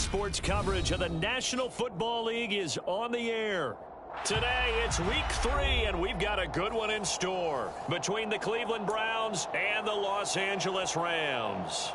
sports coverage of the National Football League is on the air. Today, it's week 3, and we've got a good one in store between the Cleveland Browns and the Los Angeles Rams.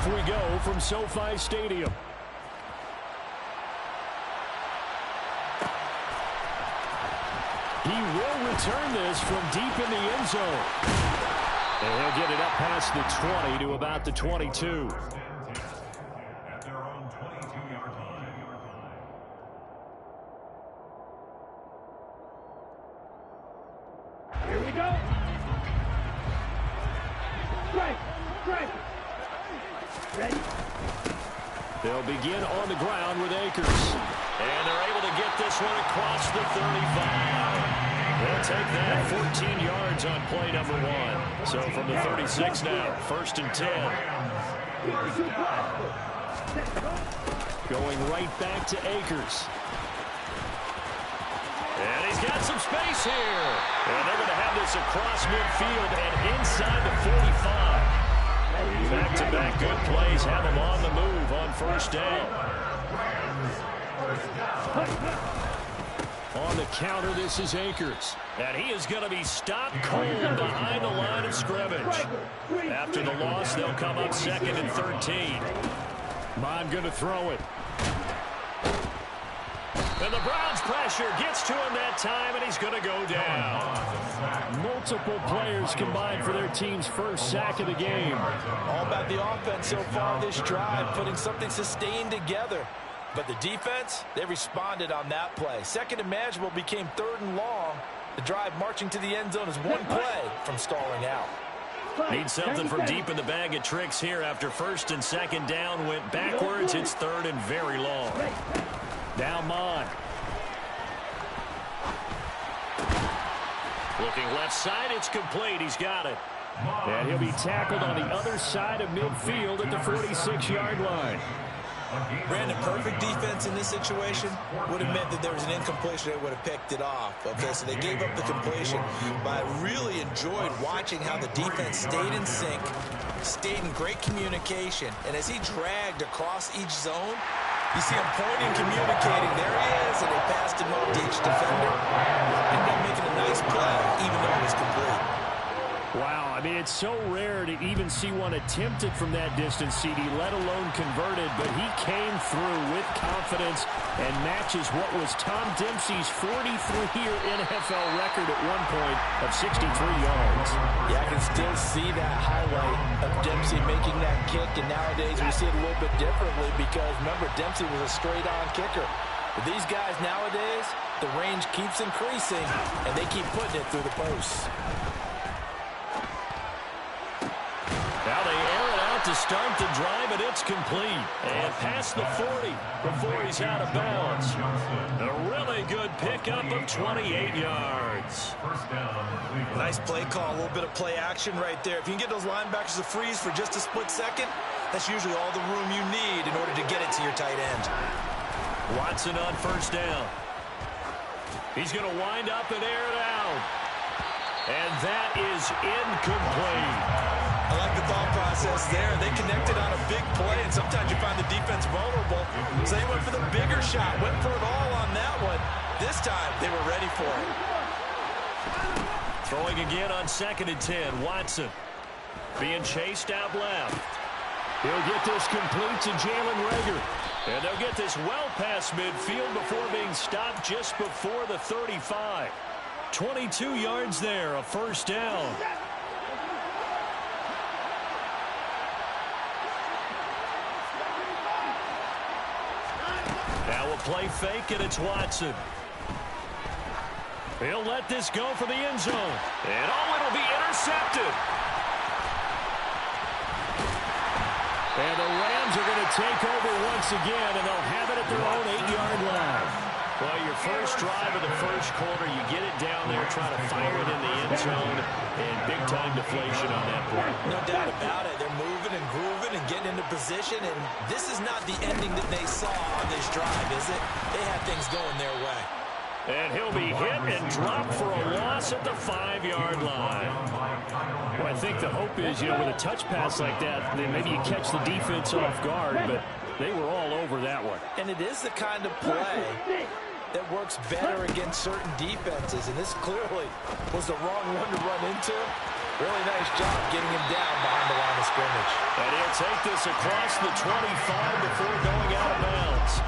We go from SoFi Stadium. He will return this from deep in the end zone. And he'll get it up past the 20 to about the 22. At their own 22-yard line. Here we go. Strike. Ready? They'll begin on the ground with Akers. And they're able to get this one across the 35. They'll take that 14 yards on play number 1. So from the 36 now, 1st and 10. Going right back to Akers. And he's got some space here. And they're going to have this across midfield and inside the 45. Back-to-back good plays have him on the move on 1st down. On the counter, this is Akers. And he is going to be stopped cold behind the line of scrimmage. After the loss, they'll come up 2nd and 13. Mond going to throw it. And the Browns pressure gets to him that time, and he's going to go down. Multiple players combined for their team's first sack of the game. All about the offense so far this drive, putting something sustained together. But the defense, they responded on that play. 2nd and manageable became 3rd and long. The drive marching to the end zone is one play from stalling out. Need something from deep in the bag of tricks here after 1st and 2nd down went backwards. It's 3rd and very long. Now Mond. Looking left side, it's complete. He's got it. And he'll be tackled on the other side of midfield at the 46-yard line. Brandon, perfect defense in this situation would have meant that there was an incompletion. They would have picked it off. Okay, so they gave up the completion. But I really enjoyed watching how the defense stayed in sync, stayed in great communication. And as he dragged across each zone, you see him pointing, communicating. There he is, and they passed him up to each defender. Ended up making a nice play, even though it was complete. Wow, I mean, it's so rare to even see one attempted from that distance, CD, let alone converted. But he came through with confidence and matches what was Tom Dempsey's 43-year NFL record at one point of 63 yards. Yeah, I can still see that highlight of Dempsey making that kick. And nowadays we see it a little bit differently because, remember, Dempsey was a straight-on kicker. But these guys nowadays, the range keeps increasing, and they keep putting it through the posts. Now they air it out to start the drive, and it's complete. And past the 40 before he's out of bounds. A really good pickup of 28 yards. Nice play call, a little bit of play action right there. If you can get those linebackers to freeze for just a split second, that's usually all the room you need in order to get it to your tight end. Watson on 1st down. He's going to wind up and air it out. And that is incomplete. I like the thought process there. They connected on a big play, and sometimes you find the defense vulnerable. So they went for the bigger shot, went for it all on that one. This time, they were ready for it. Throwing again on 2nd and 10, Watson. Being chased out left. He'll get this complete to Jalen Reagor. And they'll get this well past midfield before being stopped just before the 35. 22 yards there, a 1st down. Now a play fake, and it's Watson. He'll let this go for the end zone. And it'll be intercepted. And the Rams are going to take over once again, and they'll have it at their own 8-yard line. Well, your first drive of the first quarter, you get it down there, try to fire it in the end zone, and big-time deflation on that play. No doubt about it. They're moving and grooving and getting into position, and this is not the ending that they saw on this drive, is it? They had things going their way. And he'll be hit and dropped for a loss at the 5-yard line. Well, I think the hope is, with a touch pass like that, then maybe you catch the defense off guard, but they were all over that one. And it is the kind of play that works better against certain defenses, and this clearly was the wrong one to run into. Really nice job getting him down behind the line of scrimmage. And he'll take this across the 25 before going out of bounds.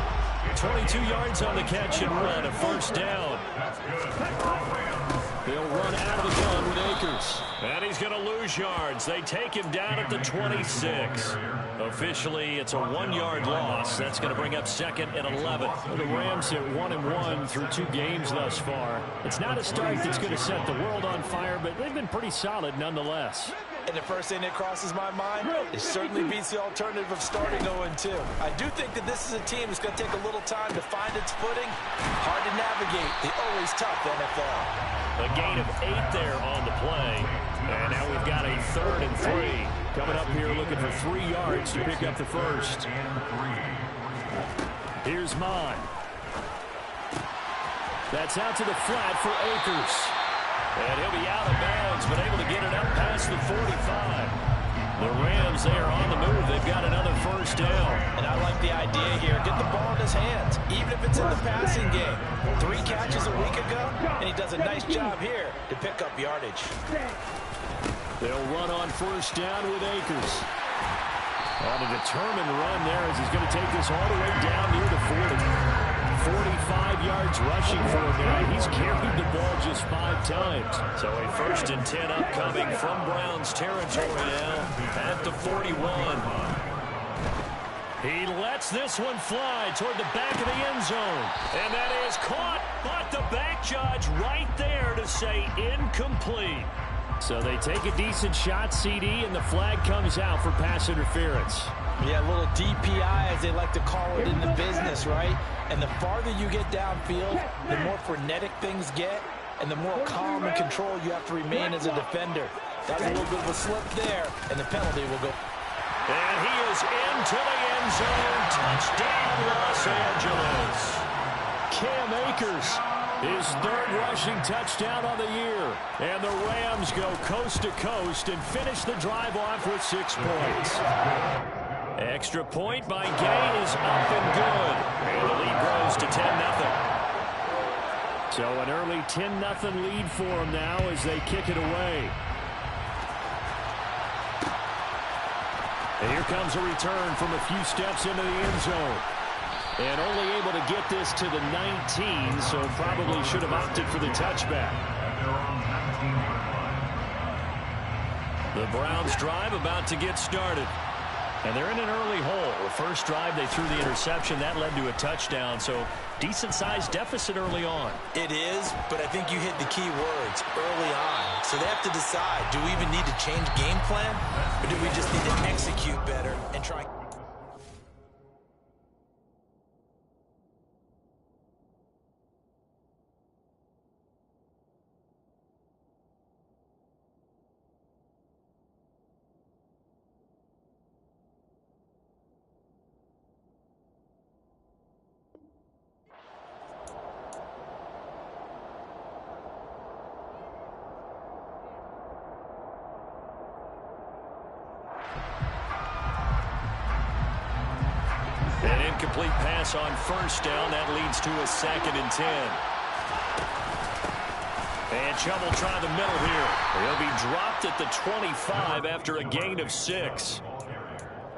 22 yards on the catch and run, a first down. They'll run out of the gun with Akers. And he's going to lose yards. They take him down at the 26. Officially, it's a 1-yard loss. That's going to bring up second and 11. Well, the Rams at 1-1 through 2 games thus far. It's not a start that's going to set the world on fire, but they've been pretty solid nonetheless. And the first thing that crosses my mind, it certainly beats the alternative of starting 0-2. I do think that this is a team that's going to take a little time to find its footing. Hard to navigate the always tough NFL. A gain of 8 there on the play. And now we've got a 3rd and 3. Coming up here looking for 3 yards to pick up the first. Here's Mon. That's out to the flat for Akers. And he'll be out of bounds, but able to get it up past the 45. The Rams, they are on the move. They've got another first down. And I like the idea here. Get the ball in his hands, even if it's in the passing game. 3 catches a week ago, and he does a nice job here to pick up yardage. They'll run on first down with Akers. On a determined run there as he's going to take this all the way down near the 40. 45 yards rushing for him now. He's carried the ball just 5 times. So a 1st and 10 upcoming from Browns territory now at the 41. He lets this one fly toward the back of the end zone. And that is caught, but the back judge right there to say incomplete. So they take a decent shot, CD, and the flag comes out for pass interference. Yeah, a little DPI, as they like to call it in the business, right? And the farther you get downfield, the more frenetic things get, and the more calm and control you have to remain as a defender. That was a little bit of a slip there, and the penalty will go. And he is into the end zone. Touchdown, Los Angeles. Cam Akers, his 3rd rushing touchdown on the year. And the Rams go coast to coast and finish the drive off with 6 points. Extra point by Gay is up and good. And the lead grows to 10-0. So an early 10-0 lead for them now as they kick it away. And here comes a return from a few steps into the end zone. And only able to get this to the 19, so probably should have opted for the touchback. The Browns drive about to get started. And they're in an early hole. The first drive, they threw the interception. That led to a touchdown, so decent-sized deficit early on. It is, but I think you hit the key words, early on. So they have to decide, do we even need to change game plan, or do we just need to execute better and try... An incomplete pass on first down. That leads to a 2nd and 10. And Chubb will try the middle here. He'll be dropped at the 25 after a gain of 6.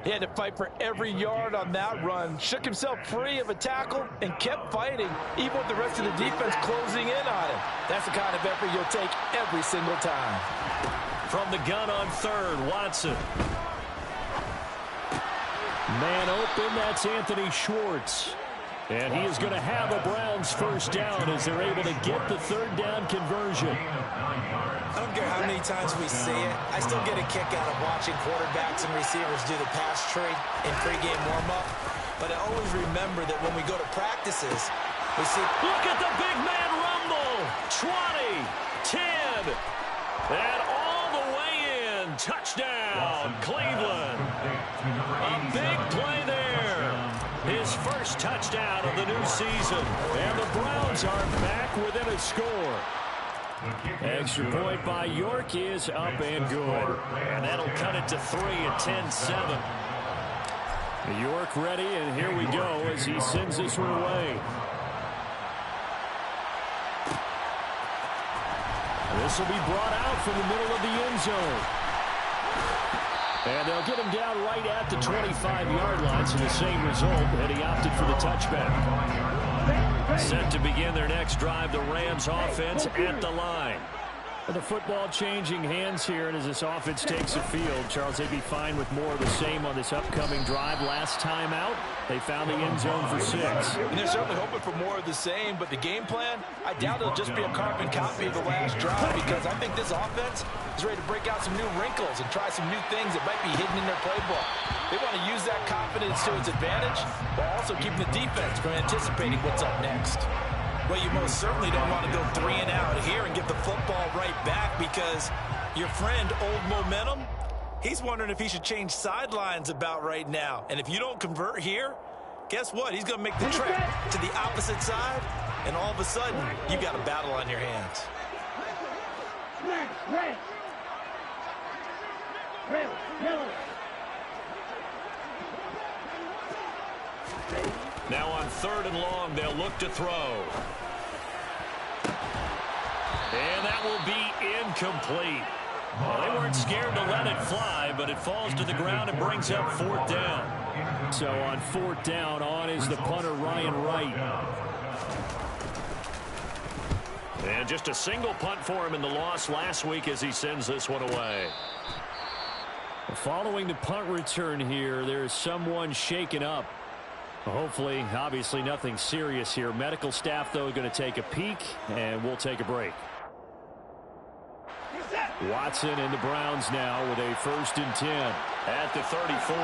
He had to fight for every yard on that run. Shook himself free of a tackle and kept fighting, even with the rest of the defense closing in on him. That's the kind of effort you'll take every single time. From the gun on 3rd, Watson. Man open, that's Anthony Schwartz. And he is going to have a Browns first down as they're able to get the 3rd down conversion. I don't care how many times we see it. I still get a kick out of watching quarterbacks and receivers do the pass tree in pregame warm-up. But I always remember that when we go to practices, Look at the big man rumble. 20, 10, and all the way in. Touchdown, Cleveland. A big play there. His first touchdown of the new season. And the Browns are back within a score. Extra point by York is up and good. And that'll cut it to 3 at 10-7. York ready, and here we go as he sends this one away. This will be brought out from the middle of the end zone. And they'll get him down right at the 25-yard line, so the same result, and he opted for the touchback. Set to begin their next drive, the Rams offense at the line. The football changing hands here, and as this offense takes the field, Charles, they'd be fine with more of the same on this upcoming drive. Last time out, they found the end zone for 6. And they're certainly hoping for more of the same, but the game plan, I doubt it'll just be a carbon copy of the last drive, because I think this offense is ready to break out some new wrinkles and try some new things that might be hidden in their playbook. They want to use that confidence to its advantage, while also keeping the defense from anticipating what's up next. Well, you most certainly don't want to go 3 and out here and get the football right back, because your friend, Old Momentum, he's wondering if he should change sidelines about right now. And if you don't convert here, guess what? He's going to make the trek to the opposite side, and all of a sudden, you got a battle on your hands. Now on 3rd and long, they'll look to throw. And that will be incomplete. Well, they weren't scared to let it fly, but it falls to the ground and brings up 4th down. So on 4th down, on is the punter, Ryan Wright. And just a single punt for him in the loss last week as he sends this one away. Following the punt return here, there is someone shaken up. Hopefully, obviously nothing serious here. Medical staff, though, going to take a peek, and we'll take a break. Watson and the Browns now with a 1st and 10 at the 34.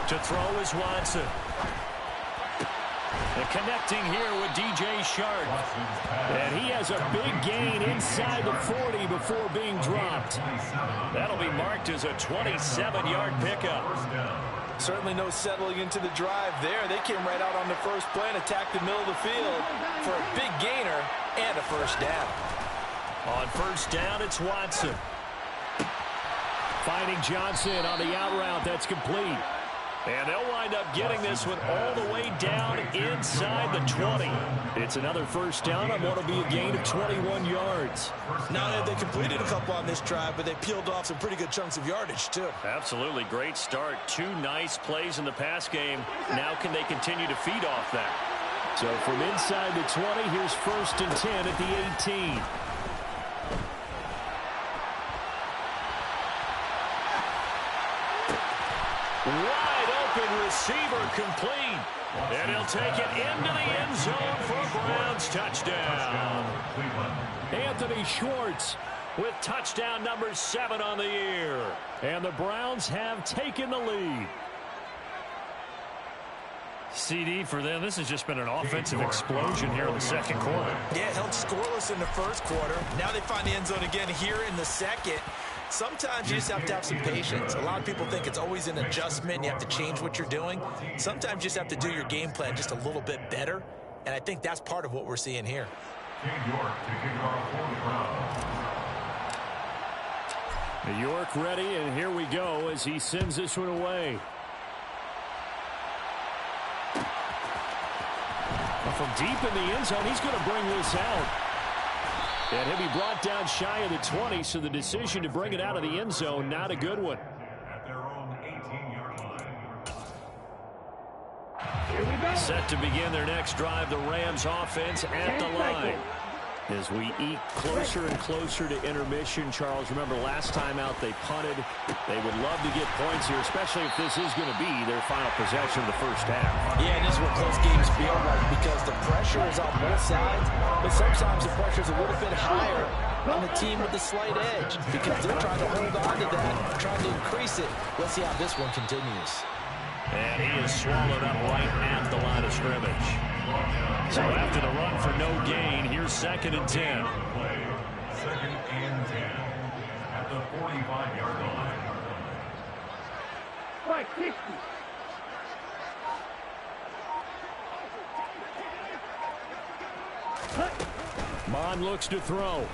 To throw is Watson. And connecting here with DJ Shark. And he has a big gain inside the 40 before being dropped. That'll be marked as a 27-yard pickup. Certainly no settling into the drive there. They came right out on the first play and attacked the middle of the field for a big gainer and a 1st down. On 1st down, it's Watson. Finding Johnson on the out route. That's complete. And they'll wind up getting this one all the way down inside the 20. It's another 1st down on what will be a gain of 21 yards. Not only have they completed a couple on this drive, but they peeled off some pretty good chunks of yardage, too. Absolutely. Great start. 2 nice plays in the pass game. Now can they continue to feed off that? So from inside the 20, here's 1st and 10 at the 18. Wide open receiver complete. And he'll take it into the end zone for a Browns touchdown. Anthony Schwartz with touchdown number 7 on the year. And the Browns have taken the lead. CD for them, this has just been an offensive explosion here in the 2nd quarter. Yeah, held scoreless in the 1st quarter. Now they find the end zone again here in the 2nd. Sometimes you just have to have some patience. A lot of people think it's always an adjustment. You have to change what you're doing. Sometimes you just have to do your game plan just a little bit better. And I think that's part of what we're seeing here. York ready, and here we go as he sends this one away. From deep in the end zone, he's going to bring this out. And he'll be brought down shy of the 20, so the decision to bring it out of the end zone, not a good one. At their own 18-yard line. Set to begin their next drive, the Rams offense at the line. As we eat closer and closer to intermission, Charles, remember last time out they punted. They would love to get points here, especially if this is going to be their final possession of the 1st half. Yeah, and this is what close games feel like, because the pressure is on both sides, but sometimes the pressure is a little bit higher on the team with the slight edge, because they're trying to hold on to that, trying to increase it. Let's see how this one continues. And he is swallowed up right at the line of scrimmage. So after the run for no gain, here's 2nd and 10. 2nd and 10 at the 45-yard line. Strike 60. Mond looks to throw.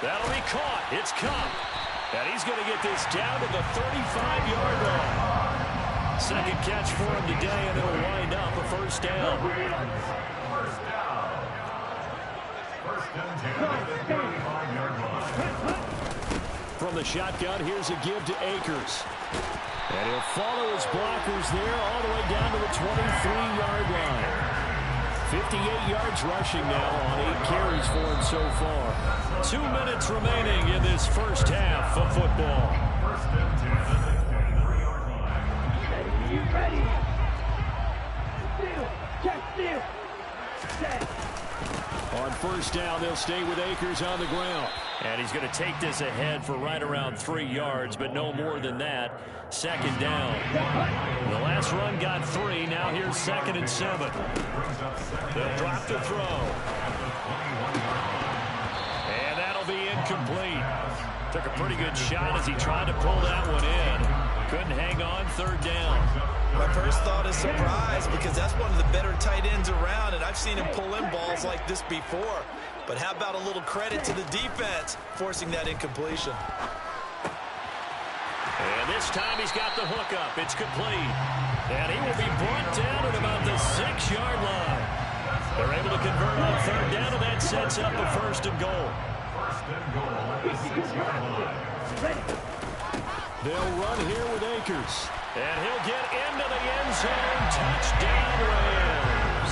That'll be caught. It's Kupp. And he's going to get this down to the 35-yard line. Second catch for him today, and it'll wind up a first down. First down. First and 10 at the 35-yard line. From the shotgun, here's a give to Akers. And he'll follow his blockers there all the way down to the 23-yard line. 58 yards rushing now on 8 carries for him so far. 2 minutes remaining in this first half of football. First and 10 at the 23-yard line. You ready? Steal. Check steal. Set. On first down, they'll stay with Akers on the ground. And he's going to take this ahead for right around 3 yards, but no more than that. Second down. The last run got 3. Now here's 2nd and 7. They'll drop the throw. And that'll be incomplete. Took a pretty good shot as he tried to pull that one in. Couldn't hang on. 3rd down. My first thought is surprise, because that's one of the better tight ends around, and I've seen him pull in balls like this before. But how about a little credit to the defense forcing that incompletion? And this time he's got the hook up. It's complete. And he will be brought down at about the 6-yard line. They're able to convert on 3rd down, and that sets up a 1st and goal. First and goal at the 6-yard line. They'll run here with Akers. And he'll get into the end zone. Touchdown, Rams.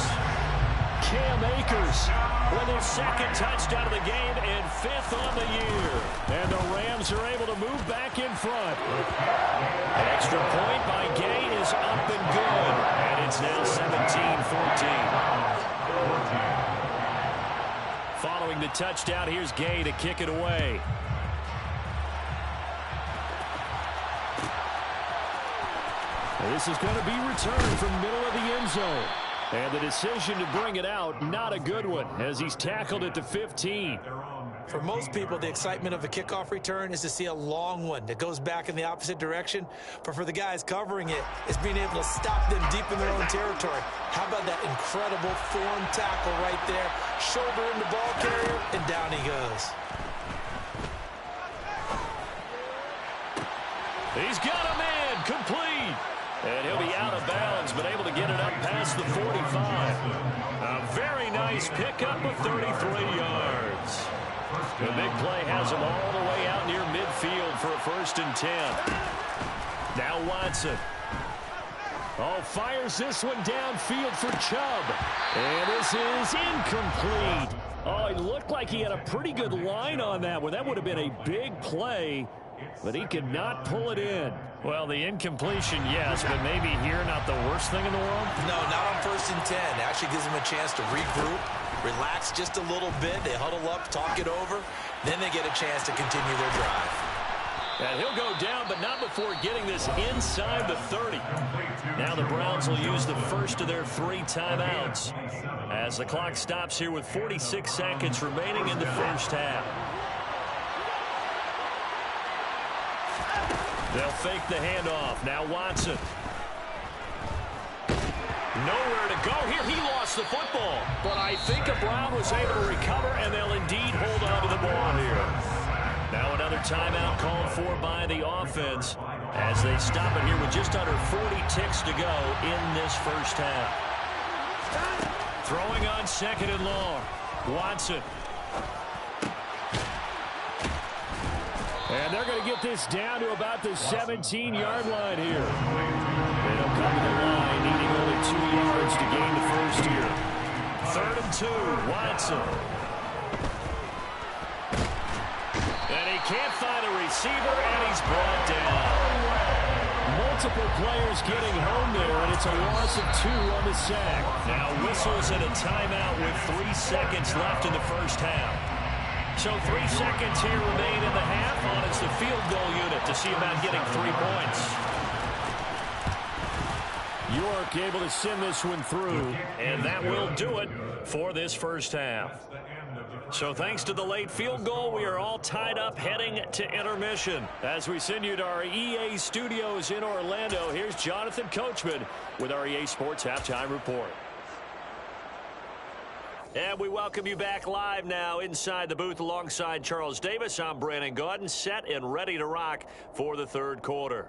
Cam Akers with his 2nd touchdown of the game and 5th on the year. And the Rams are able to move back in front. An extra point by Gay is up and good. And it's now 17-14. Following the touchdown, here's Gay to kick it away. This is going to be returned from middle of the end zone. And the decision to bring it out, not a good one, as he's tackled at the 15. For most people, the excitement of a kickoff return is to see a long one that goes back in the opposite direction. But for the guys covering it, it's being able to stop them deep in their own territory. How about that incredible form tackle right there? Shoulder in the ball carrier, and down he goes. He's got a man, complete. And he'll be out of bounds, but able to get it up past the 45. A very nice pickup of 33 yards. The big play has him all the way out near midfield for a 1st and 10. Now Watson. Oh, fires this one downfield for Chubb. And this is incomplete. Oh, it looked like he had a pretty good line on that one. That would have been a big play, but he could not pull it in. Well, the incompletion, yes, but maybe here not the worst thing in the world? No, not on 1st and 10. It actually gives them a chance to regroup, relax just a little bit. They huddle up, talk it over. Then they get a chance to continue their drive. And he'll go down, but not before getting this inside the 30. Now the Browns will use the first of their 3 timeouts as the clock stops here with 46 seconds remaining in the first half. They'll fake the handoff. Now Watson. Nowhere to go here. He lost the football. But I think Brown was able to recover, and they'll indeed hold on to the ball here. Now another timeout called for by the offense as they stop it here with just under 40 ticks to go in this first half. Throwing on 2nd and long. Watson. And they're going to get this down to about the 17-yard line here. They'll come to the line, needing only 2 yards to gain the first here. 3rd and 2, Watson. And he can't find a receiver, and he's brought down. Multiple players getting home there, and it's a loss of 2 on the sack. Now whistles and a timeout with 3 seconds left in the first half. So 3 seconds here remain in the half on it's the field goal unit to see about getting 3 points. York able to send this one through, and that will do it for this first half. So thanks to the late field goal, we are all tied up heading to intermission. As we send you to our EA studios in Orlando, here's Jonathan Coachman with our EA Sports Halftime Report. And we welcome you back live now inside the booth alongside Charles Davis. I'm Brandon Gaudin, set and ready to rock for the third quarter.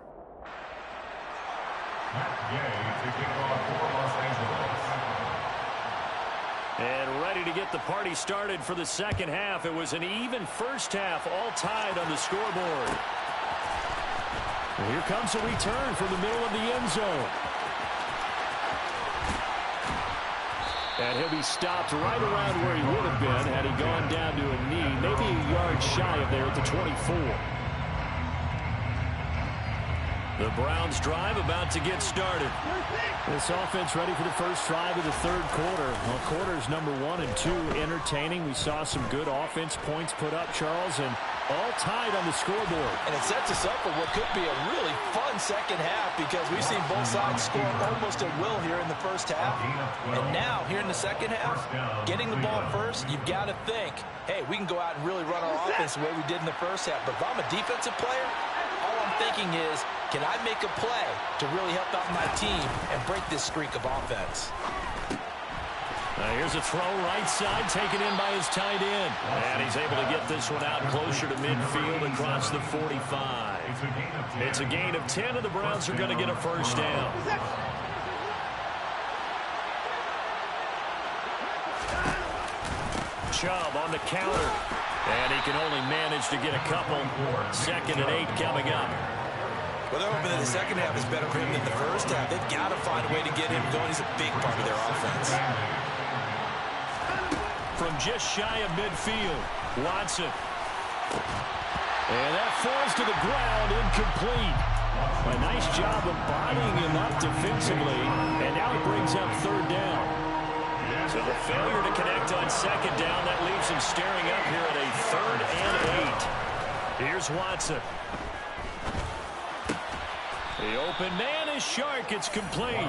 And ready to get the party started for the second half. It was an even first half, all tied on the scoreboard. And here comes a return from the middle of the end zone. And he'll be stopped right around where he would have been had he gone down to a knee, maybe a yard shy of there at the 24. The Browns drive about to get started. This offense ready for the first drive of the third quarter. Well, quarters number 1 and 2 entertaining. We saw some good offense points put up, Charles, and all tied on the scoreboard. And it sets us up for what could be a really fun second half because we've seen both sides score almost at will here in the first half. And now, here in the second half, getting the ball first, you've got to think, hey, we can go out and really run our offense the way we did in the first half. But if I'm a defensive player, all I'm thinking is, can I make a play to really help out my team and break this streak of offense? Here's a throw right side taken in by his tight end. And he's able to get this one out closer to midfield across the 45. It's a gain of 10, and the Browns are going to get a first down. Chubb on the counter. And he can only manage to get a couple. 2nd and 8 coming up. Well, they're hoping that the second half is better for him than the first half. They've got to find a way to get him going. He's a big part of their offense. From just shy of midfield, Watson. And that falls to the ground, incomplete. A nice job of bodying him up defensively, and now it brings up third down. So the failure to connect on second down, that leaves him staring up here at a 3rd and 8. Here's Watson. The open man is Shark. It's complete.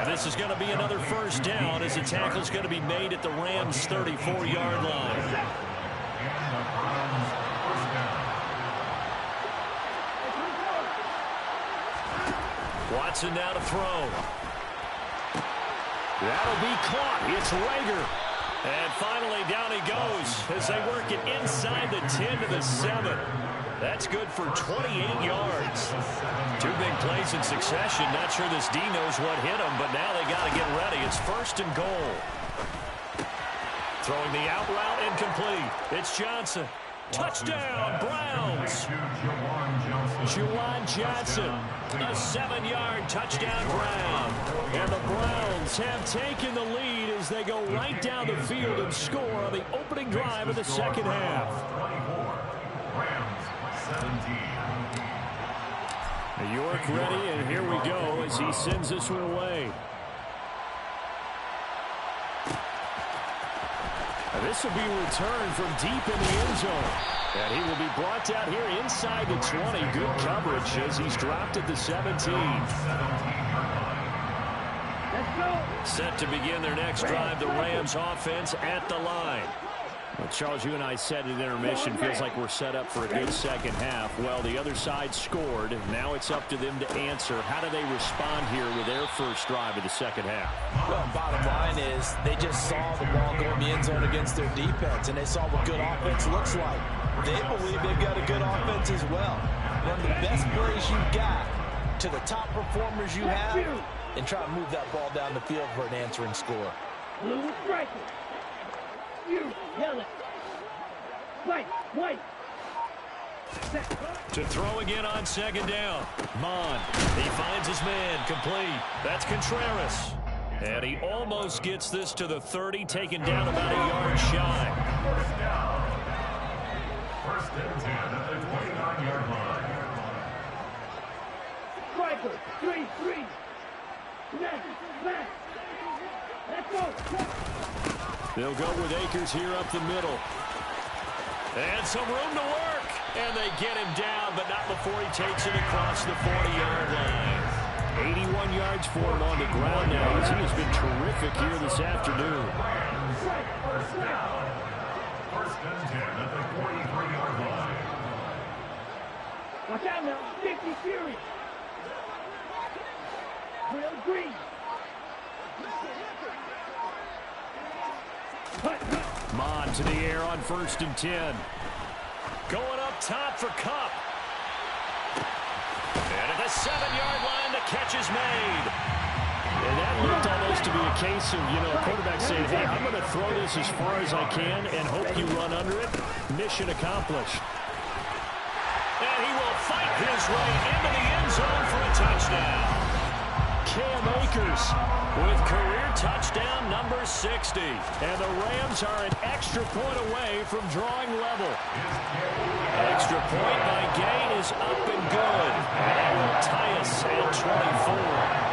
This is going to be another first down as the tackle is going to be made at the Rams' 34-yard line. Watson now to throw. That'll be caught. It's Rager. And finally down he goes as they work it inside the 10 to the 7. That's good for 28 yards. 2 big plays in succession. Not sure this D knows what hit him, but now they got to get ready. It's 1st and goal. Throwing the out route incomplete. It's Johnson. Touchdown, Browns. Juwan Johnson. A 7-yard touchdown Brown. And the Browns have taken the lead as they go right down the field and score on the opening drive of the second half. York ready, and here we go as he sends this one away. This will be returned from deep in the end zone. And he will be brought down here inside the 20. Good coverage as he's dropped at the 17. Set to begin their next drive, the Rams offense at the line. Well, Charles, you and I said at intermission, feels like we're set up for a good second half. Well, the other side scored. Now it's up to them to answer. How do they respond here with their first drive of the second half? Well, bottom line is they just saw the ball go in the end zone against their defense, and they saw what good offense looks like. They believe they've got a good offense as well. One of the best plays you've got to the top performers you have, and try to move that ball down the field for an answering score. Blue striker. You yell it. White. To throw again on second down. Mon. He finds his man. Complete. That's Contreras. And he almost gets this to the 30, taken down about a yard shy. First and 10 at the 29-yard line. Striker. 3. Smash. Let's go. They'll go with Akers here up the middle. And some room to work. And they get him down, but not before he takes it across the 40-yard line. 81 yards for him on the ground now, as he has been terrific here this afternoon. First and 10 at the 43-yard line. Watch out now. 50 Fury. Real green. Mond to the air on 1st and 10. Going up top for Kupp. And at the 7-yard line, the catch is made. And that looked almost to be a case of, a quarterback saying, hey, I'm going to throw this as far as I can and hope you run under it. Mission accomplished. And he will fight his way into the end zone for a touchdown. Cam Akers with career touchdown number 60. And the Rams are an extra point away from drawing level. Extra point by Gain is up and good. And that will tie us at 24.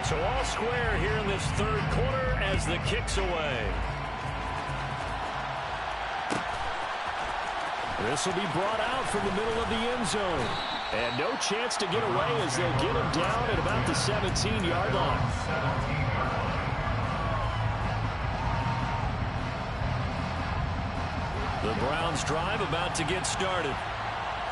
So all square here in this third quarter as the kick's away. This will be brought out from the middle of the end zone. And no chance to get away as they'll get him down at about the 17-yard line. The Browns drive about to get started.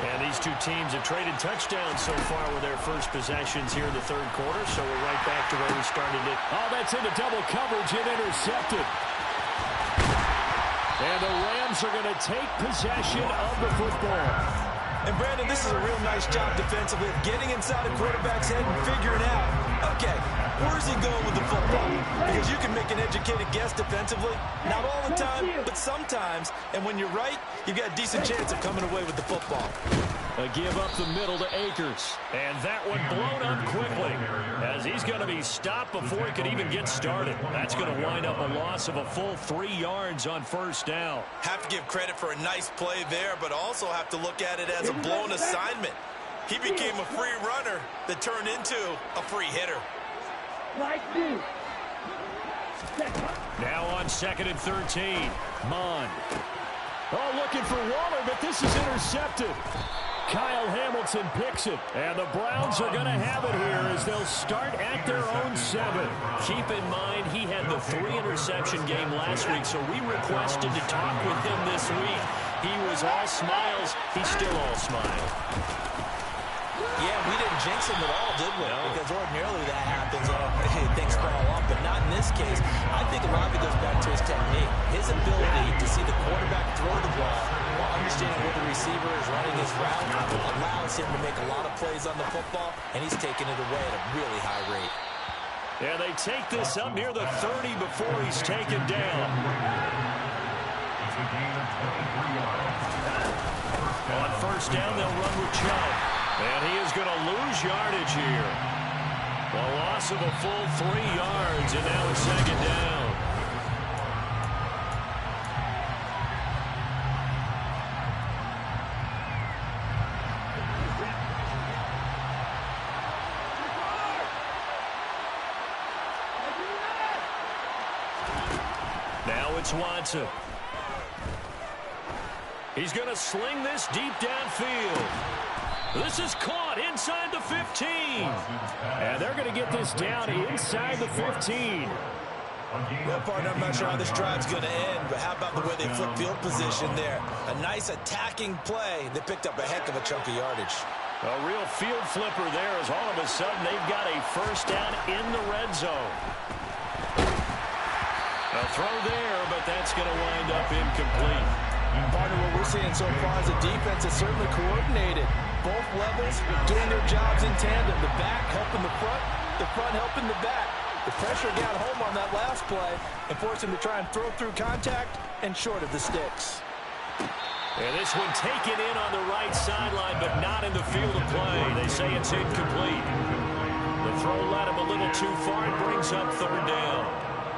And these two teams have traded touchdowns so far with their first possessions here in the third quarter. So we're right back to where we started it. Oh, that's into double coverage and intercepted. And the Rams are going to take possession of the football. And, Brandon, this is a real nice job defensively of getting inside a quarterback's head and figuring out, okay, where's he going with the football? Because you can make an educated guess defensively. Not all the time, but sometimes. And when you're right, you've got a decent chance of coming away with the football. A give up the middle to Akers. And that one blown up quickly as he's going to be stopped before he could even get started. That's going to wind up a loss of a full 3 yards on first down. Have to give credit for a nice play there, but also have to look at it as a blown assignment. He became a free runner that turned into a free hitter. Now on 2nd and 13. Mond. Oh, looking for Waller, but this is intercepted. Kyle Hamilton picks it, and the Browns are going to have it here as they'll start at their own 7. Keep in mind, he had the 3-interception game last week, so we requested to talk with him this week. He was all smiles. He's still all smiles. Yeah, we didn't jinx him at all, did we? No. Because ordinarily that happens. Things fall off, but not in this case. I think a lot of it goes back to his technique. His ability to see the quarterback throw the ball while understanding where the receiver is running his route allows him to make a lot of plays on the football, and he's taking it away at a really high rate. Yeah, they take this up near the 30 before he's taken down. On first down, they'll run with Chubb. And he is going to lose yardage here. A loss of a full 3 yards, and now it's 2nd down. Now it's Watson. He's going to sling this deep downfield. This is caught inside the 15. And they're going to get this down inside the 15. Well, partner, I'm not sure how this drive's going to end, but how about the way they flip field position there? A nice attacking play that picked up a heck of a chunk of yardage. A real field flipper there as all of a sudden they've got a first down in the red zone. A throw there, but that's going to wind up incomplete. Partner, what we're seeing so far is a defense that's certainly coordinated. Both levels doing their jobs in tandem. The back helping the front helping the back. The pressure got home on that last play and forced him to try and throw through contact and short of the sticks. And this one taken in on the right sideline, but not in the field of play. They say it's incomplete. The throw led him a little too far and brings up 3rd down.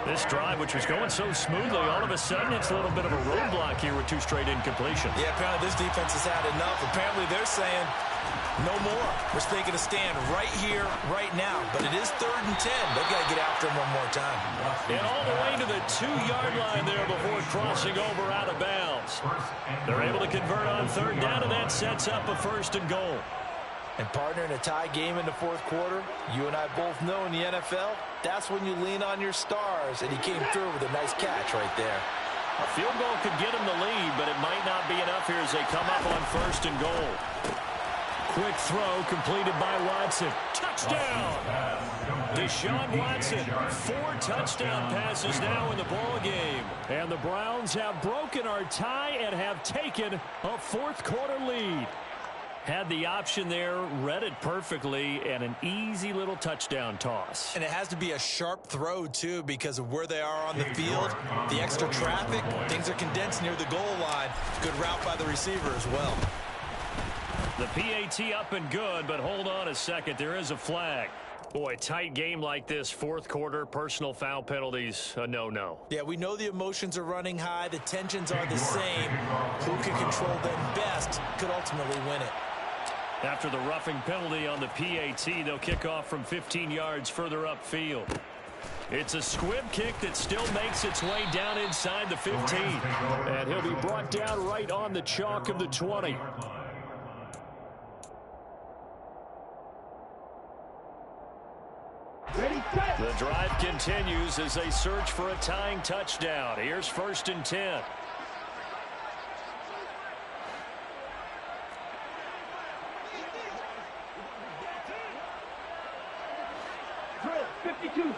This drive, which was going so smoothly, all of a sudden it's a little bit of a roadblock here with 2 straight incompletions. Yeah, apparently this defense has had enough. Apparently they're saying no more. We're taking a stand right here, right now. But it is 3rd and 10. They've got to get after him one more time. And all the way to the 2-yard line there before crossing over out of bounds. downs. They're able to convert on third down, and that sets up a 1st and goal. And partner, in a tie game in the fourth quarter, you and I both know in the NFL, that's when you lean on your stars, and he came through with a nice catch right there. A field goal could get him the lead, but it might not be enough here as they come up on 1st and goal. Quick throw completed by Watson. Touchdown! Deshaun Watson, 4 touchdown passes now in the ball game. And the Browns have broken our tie and have taken a 4th quarter lead. Had the option there, read it perfectly, and an easy little touchdown toss. And it has to be a sharp throw, too, because of where they are on the field. The extra traffic, things are condensed near the goal line. Good route by the receiver as well. The PAT up and good, but hold on a second. There is a flag. Boy, tight game like this, 4th quarter, personal foul penalties, a no-no. Yeah, we know the emotions are running high. The tensions are the same. Who can control them best could ultimately win it. After the roughing penalty on the PAT, they'll kick off from 15 yards further upfield. It's a squib kick that still makes its way down inside the 15. And he'll be brought down right on the chalk of the 20. The drive continues as they search for a tying touchdown. Here's 1st and 10. 52.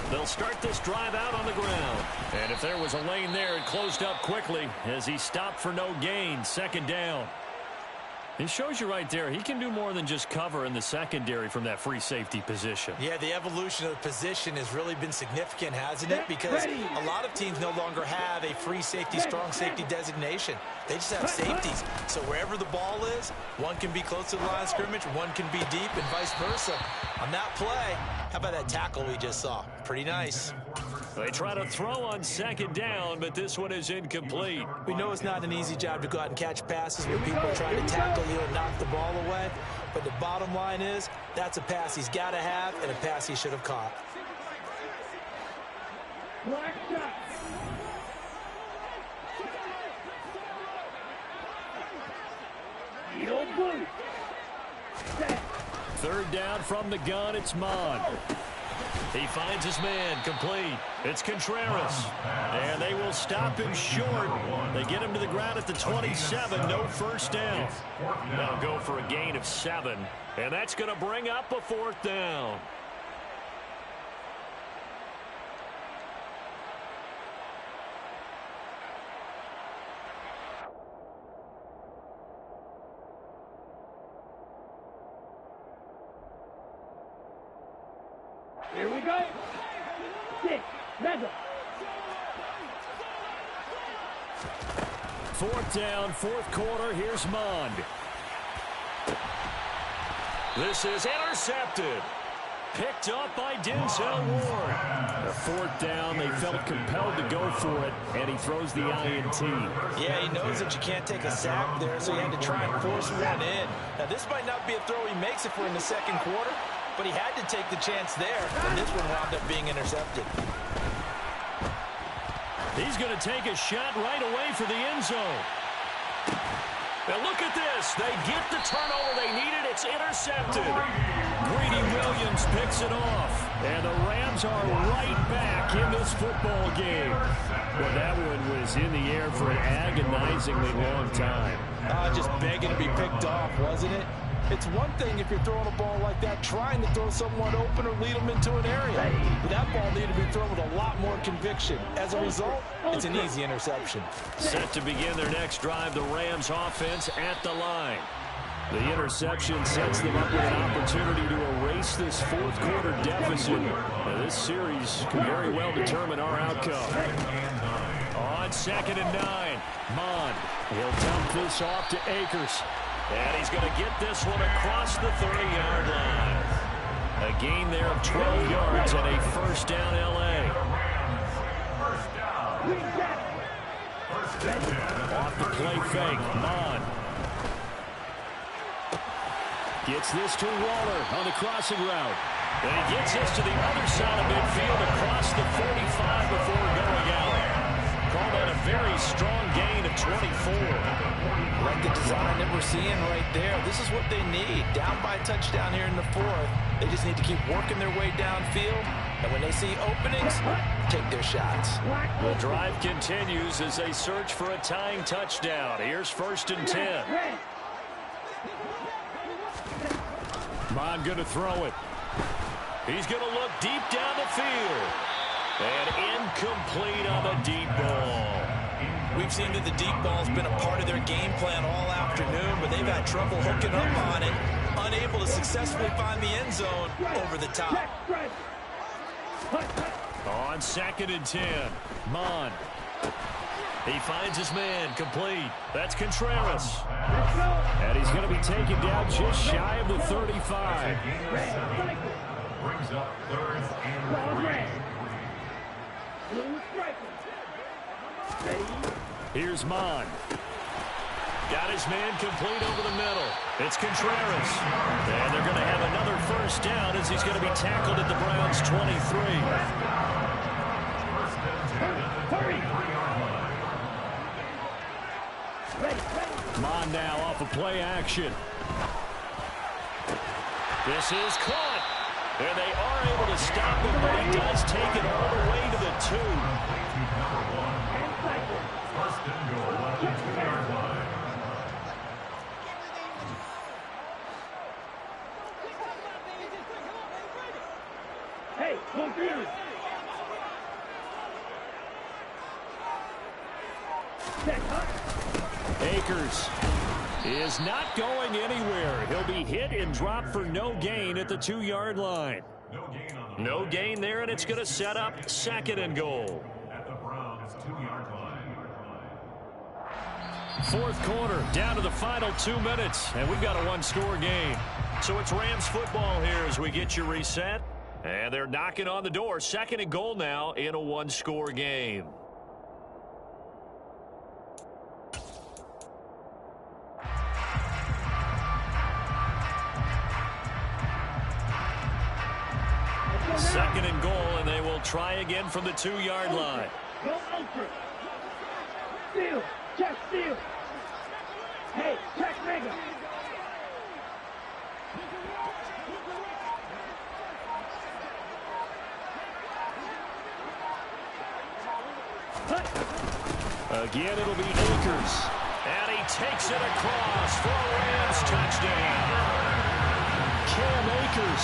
They'll start this drive out on the ground. And if there was a lane there, it closed up quickly as he stopped for no gain. 2nd down. It shows you right there, he can do more than just cover in the secondary from that free safety position. Yeah, the evolution of the position has really been significant, hasn't it? Because a lot of teams no longer have a free safety, strong safety designation. They just have safeties. So wherever the ball is, one can be close to the line of scrimmage, one can be deep, and vice versa. On that play, how about that tackle we just saw? Pretty nice. They try to throw on 2nd down, but this one is incomplete. We know it's not an easy job to go out and catch passes when people are trying to tackle you and knock the ball away. But the bottom line is, that's a pass he's got to have and a pass he should have caught. Black shot. Yo, blue. 3rd down from the gun, it's Mond. He finds his man, complete. It's Contreras. And they will stop him short. They get him to the ground at the 27, no 1st down. They'll go for a gain of 7, and that's going to bring up a 4th down. Here we go. 6. Mega. 4th down, 4th quarter. Here's Mond. This is intercepted. Picked up by Denzel Ward. A 4th down, they felt compelled to go for it, and he throws the INT. Yeah, he knows that you can't take a sack there, so he had to try and force one in. Now, this might not be a throw he makes if we're in the 2nd quarter, but he had to take the chance there, and this one wound up being intercepted. He's going to take a shot right away for the end zone. Now look at this. They get the turnover they needed. It's intercepted. Greedy Williams picks it off. And the Rams are right back in this football game. Well, that one was in the air for an agonizingly long time. Just begging to be picked off, wasn't it? It's one thing if you're throwing a ball like that, trying to throw someone open or lead them into an area. But that ball needed to be thrown with a lot more conviction. As a result, it's an easy interception. Set to begin their next drive, the Rams offense at the line. The interception sets them up with an opportunity to erase this 4th quarter deficit. Now, this series can very well determine our outcome. On 2nd and 9, Mond. He'll dump this off to Akers. And he's going to get this one across the 30-yard line. A gain there of 12 yards and a 1st down L.A. Off the play fake, Mond. Gets this to Waller on the crossing route. And he gets this to the other side of midfield across the 45 before going out. Call that a very strong gain of 24. Like the design that we're seeing right there. This is what they need. Down by a touchdown here in the fourth. They just need to keep working their way downfield. And when they see openings, take their shots. The drive continues as they search for a tying touchdown. Here's 1st and 10. Mon going to throw it. He's going to look deep down the field. And incomplete on the deep ball. We've seen that the deep ball's been a part of their game plan all afternoon, but they've had trouble hooking up on it, unable to successfully find the end zone over the top. On 2nd and 10, Mon. He finds his man, complete. That's Contreras. And he's going to be taken down just shy of the 35. Brings up 3rd and 3. Here's Mon. Got his man complete over the middle. It's Contreras. And they're going to have another 1st down as he's going to be tackled at the Browns' 23. Mon now off of play action. This is caught. And they are able to stop him, but he does take it all the way to the 2. Hey, confused. Akers is not going anywhere. He'll be hit and dropped for no gain at the 2-yard line. No gain there, and it's going to set up 2nd and goal. At the Browns' 2-yard line. 4th quarter, down to the final 2 minutes, and we've got a 1-score game. So it's Rams football here as we get you reset. And they're knocking on the door. 2nd and goal now in a 1-score game. Second and goal, and they will try again from the 2-yard line. Go ultra. Steal. Check steal. Hey, check Mega. Again, it'll be Akers. And he takes it across for a Rams touchdown. Cam Akers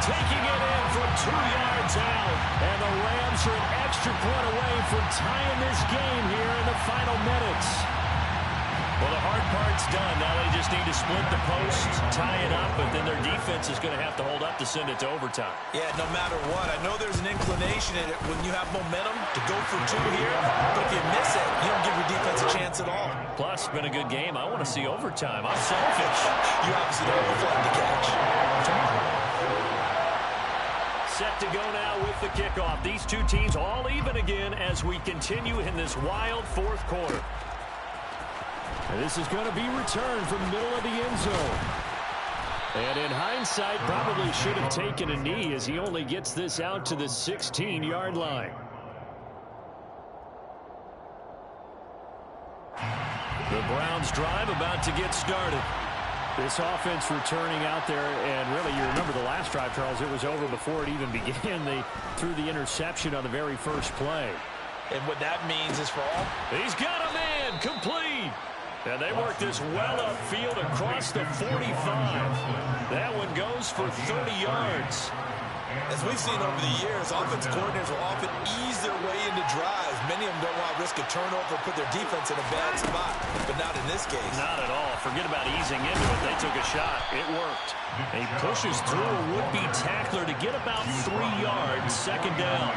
taking it in from 2 yards out. And the Rams are an extra point away from tying this game here in the final minutes. Well, the hard part's done. Now they just need to split the post, tie it up, but then their defense is going to have to hold up to send it to overtime. Yeah, no matter what. I know there's an inclination in it when you have momentum to go for 2 here, but if you miss it, you don't give your defense a chance at all. Plus, it's been a good game. I want to see overtime. I'm selfish. You obviously don't have a flag to catch. Set to go now with the kickoff. These two teams all even again as we continue in this wild 4th quarter. And this is going to be returned from the middle of the end zone. And in hindsight, probably should have taken a knee as he only gets this out to the 16-yard line. The Browns drive about to get started. This offense returning out there, and really you remember the last drive, Charles, it was over before it even began. They threw the interception on the very first play. And what that means is for all... He's got a man, complete. And they work this well upfield across the 45. That one goes for 30 yards. As we've seen over the years, offensive coordinators will often ease their way into drives. Many of them don't want to risk a turnover or put their defense in a bad spot, but not in this case. Not at all. Forget about easing into it. They took a shot. It worked. He pushes through a would-be tackler to get about 3 yards, 2nd down.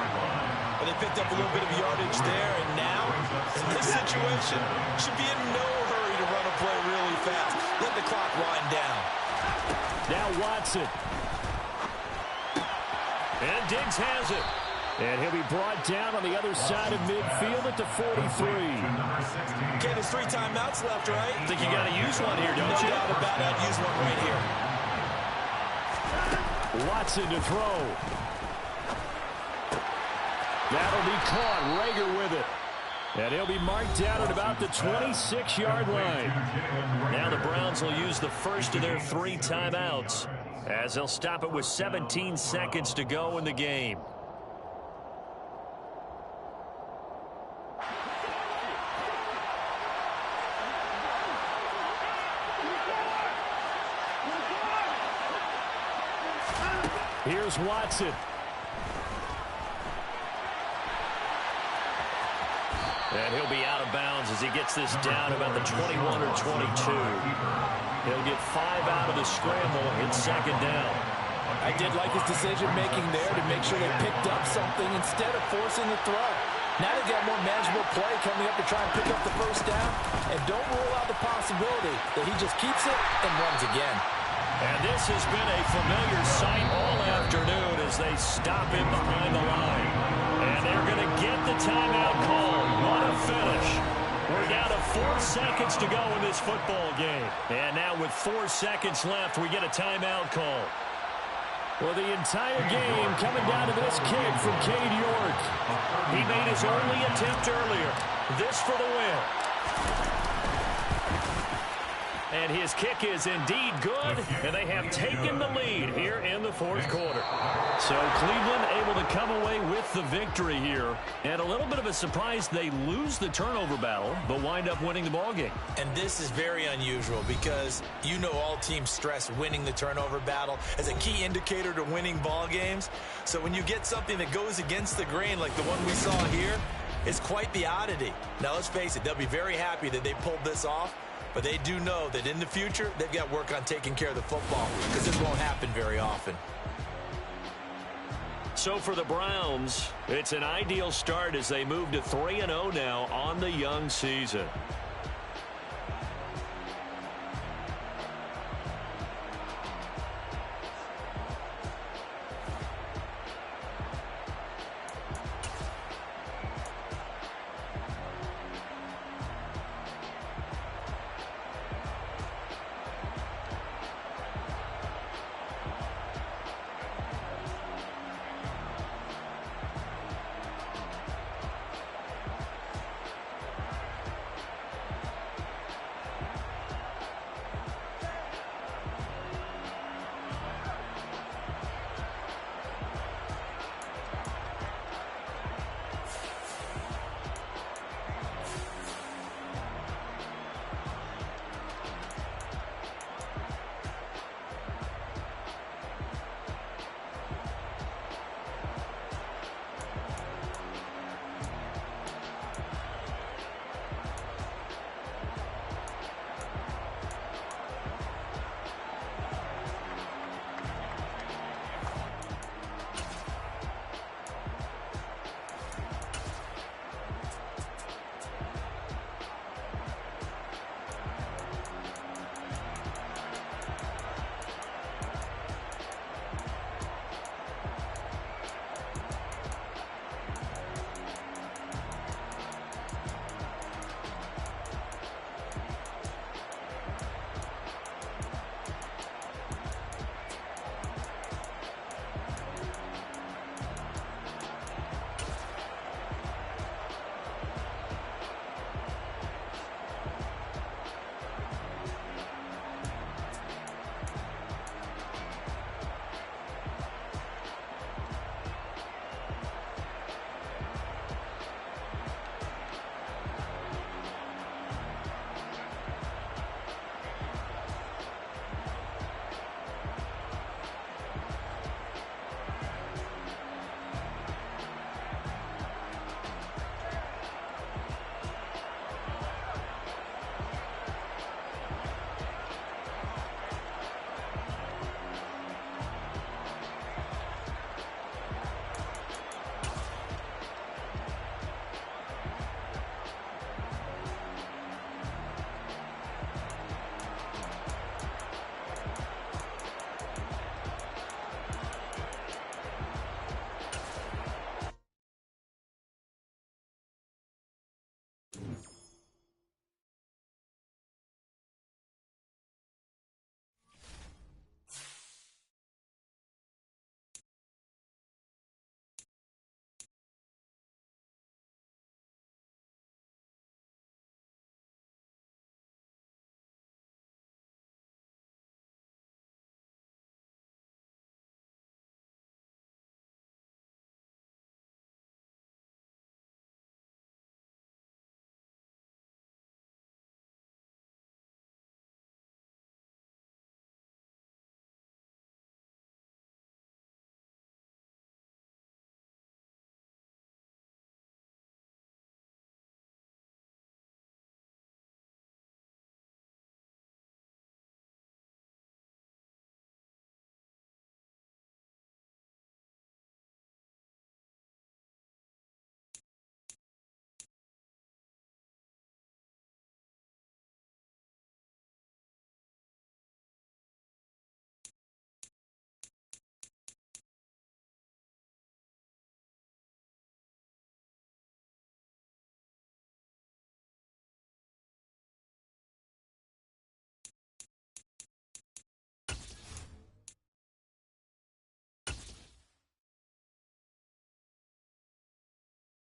Well, they picked up a little bit of yardage there, and now, in this situation, should be in no hurry to run a play really fast. Let the clock wind down. Now Watson. And Diggs has it. And he'll be brought down on the other side of midfield at the 43. Okay, there's 3 timeouts left, right? I think you got to use one here, don't you? No doubt about it. I'd use one right here. Watson to throw. That'll be caught. Rager with it. And he'll be marked out at about the 26-yard line. Now the Browns will use the first of their 3 timeouts as they'll stop it with 17 seconds to go in the game. Here's Watson. And he'll be out of bounds as he gets this down about the 21 or 22. He'll get 5 out of the scramble in second down. I did like his decision-making there to make sure they picked up something instead of forcing the throw. Now they've got more manageable play coming up to try and pick up the first down. And don't rule out the possibility that he just keeps it and runs again. And this has been a familiar sight all afternoon as they stop him behind the line. And they're going to get the timeout call. What a finish. We're down to 4 seconds to go in this football game. And now with 4 seconds left, we get a timeout call. Well, the entire game coming down to this kick from Cade York. He made his only attempt earlier. This for the win. And his kick is indeed good, and they have taken the lead here in the fourth quarter. So Cleveland able to come away with the victory here. And a little bit of a surprise, they lose the turnover battle, but wind up winning the ballgame. And this is very unusual because you know all teams stress winning the turnover battle as a key indicator to winning ball games. So when you get something that goes against the grain like the one we saw here, it's quite the oddity. Now let's face it, they'll be very happy that they pulled this off. But they do know that in the future, they've got work on taking care of the football because this won't happen very often. So for the Browns, it's an ideal start as they move to 3-0 now on the young season.